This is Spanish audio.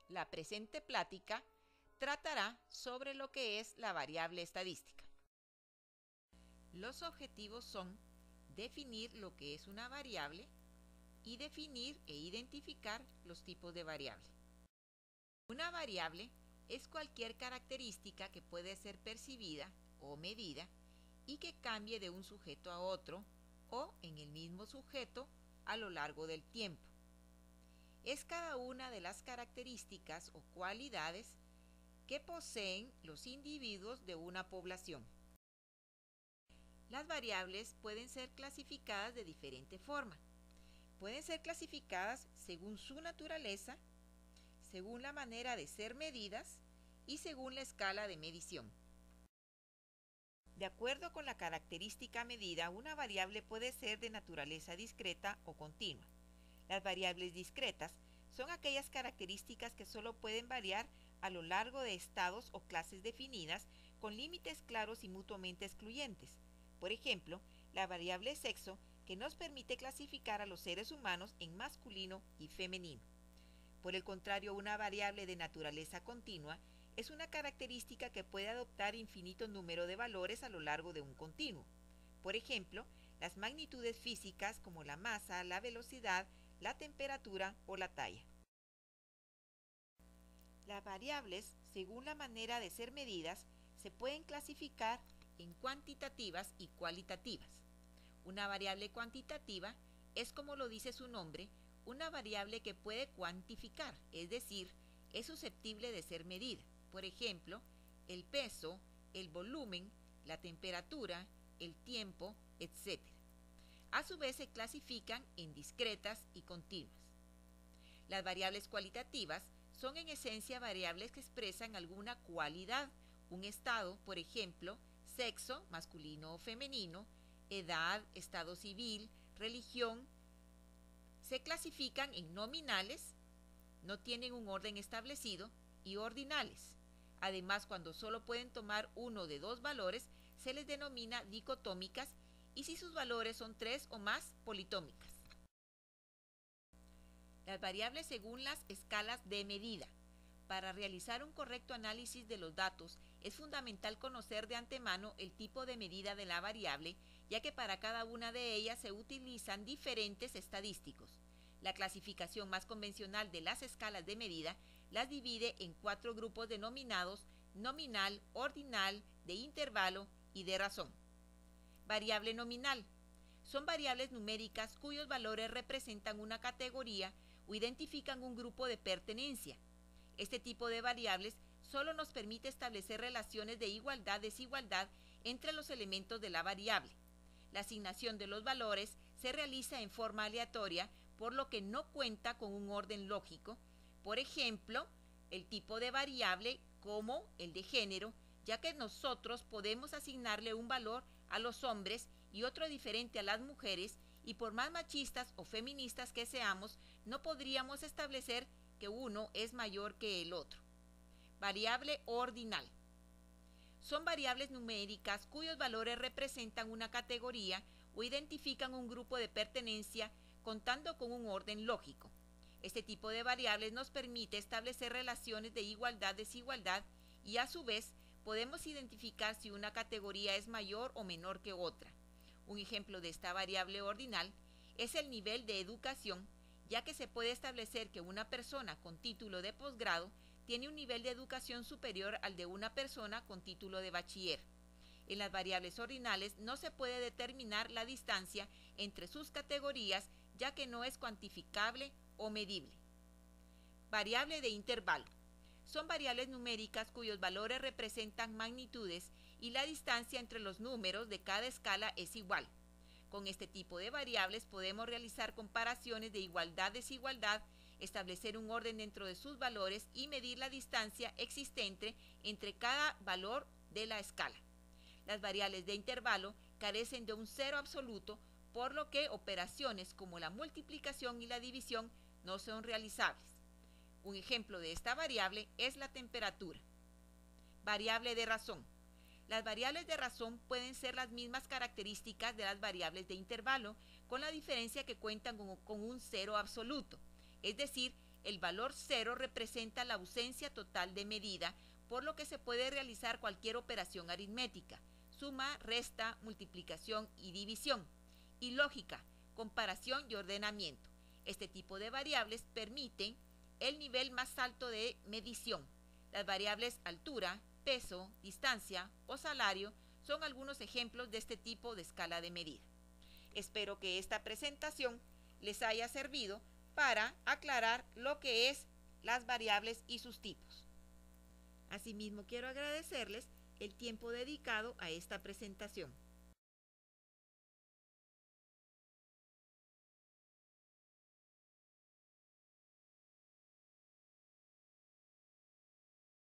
La presente plática tratará sobre lo que es la variable estadística. Los objetivos son definir lo que es una variable y definir e identificar los tipos de variable. Una variable es cualquier característica que puede ser percibida o medida y que cambie de un sujeto a otro o en el mismo sujeto a lo largo del tiempo. Es cada una de las características o cualidades que poseen los individuos de una población. Las variables pueden ser clasificadas de diferente forma. Pueden ser clasificadas según su naturaleza, según la manera de ser medidas y según la escala de medición. De acuerdo con la característica medida, una variable puede ser de naturaleza discreta o continua. Las variables discretas son aquellas características que solo pueden variar a lo largo de estados o clases definidas con límites claros y mutuamente excluyentes. Por ejemplo, la variable sexo, que nos permite clasificar a los seres humanos en masculino y femenino. Por el contrario, una variable de naturaleza continua es una característica que puede adoptar infinito número de valores a lo largo de un continuo. Por ejemplo, las magnitudes físicas como la masa, la velocidad, la temperatura o la talla. Las variables, según la manera de ser medidas, se pueden clasificar en cuantitativas y cualitativas. Una variable cuantitativa es, como lo dice su nombre, una variable que puede cuantificar, es decir, es susceptible de ser medida. Por ejemplo, el peso, el volumen, la temperatura, el tiempo, etc. A su vez se clasifican en discretas y continuas. Las variables cualitativas son en esencia variables que expresan alguna cualidad, un estado, por ejemplo, sexo, masculino o femenino, edad, estado civil, religión. Se clasifican en nominales, no tienen un orden establecido, y ordinales. Además, cuando solo pueden tomar uno de dos valores, se les denomina dicotómicas, y si sus valores son 3 o más, politómicas. Las variables según las escalas de medida. Para realizar un correcto análisis de los datos, es fundamental conocer de antemano el tipo de medida de la variable, ya que para cada una de ellas se utilizan diferentes estadísticos. La clasificación más convencional de las escalas de medida las divide en 4 grupos denominados nominal, ordinal, de intervalo y de razón. Variable nominal. Son variables numéricas cuyos valores representan una categoría o identifican un grupo de pertenencia. Este tipo de variables solo nos permite establecer relaciones de igualdad-desigualdad entre los elementos de la variable. La asignación de los valores se realiza en forma aleatoria, por lo que no cuenta con un orden lógico. Por ejemplo, el tipo de variable como el de género, ya que nosotros podemos asignarle un valor a los hombres y otro diferente a las mujeres, y por más machistas o feministas que seamos, no podríamos establecer que uno es mayor que el otro. Variable ordinal. Son variables numéricas cuyos valores representan una categoría o identifican un grupo de pertenencia contando con un orden lógico. Este tipo de variables nos permite establecer relaciones de igualdad-desigualdad y a su vez podemos identificar si una categoría es mayor o menor que otra. Un ejemplo de esta variable ordinal es el nivel de educación, ya que se puede establecer que una persona con título de posgrado tiene un nivel de educación superior al de una persona con título de bachiller. En las variables ordinales no se puede determinar la distancia entre sus categorías, ya que no es cuantificable o medible. Variable de intervalo. Son variables numéricas cuyos valores representan magnitudes y la distancia entre los números de cada escala es igual. Con este tipo de variables podemos realizar comparaciones de igualdad-desigualdad, establecer un orden dentro de sus valores y medir la distancia existente entre cada valor de la escala. Las variables de intervalo carecen de un cero absoluto, por lo que operaciones como la multiplicación y la división no son realizables. Un ejemplo de esta variable es la temperatura. Variable de razón. Las variables de razón pueden ser las mismas características de las variables de intervalo, con la diferencia que cuentan con un cero absoluto, es decir, el valor 0 representa la ausencia total de medida, por lo que se puede realizar cualquier operación aritmética, suma, resta, multiplicación y división. Y lógica, comparación y ordenamiento. Este tipo de variables permiten el nivel más alto de medición. Las variables altura, peso, distancia o salario son algunos ejemplos de este tipo de escala de medida. Espero que esta presentación les haya servido para aclarar lo que es las variables y sus tipos. Asimismo, quiero agradecerles el tiempo dedicado a esta presentación.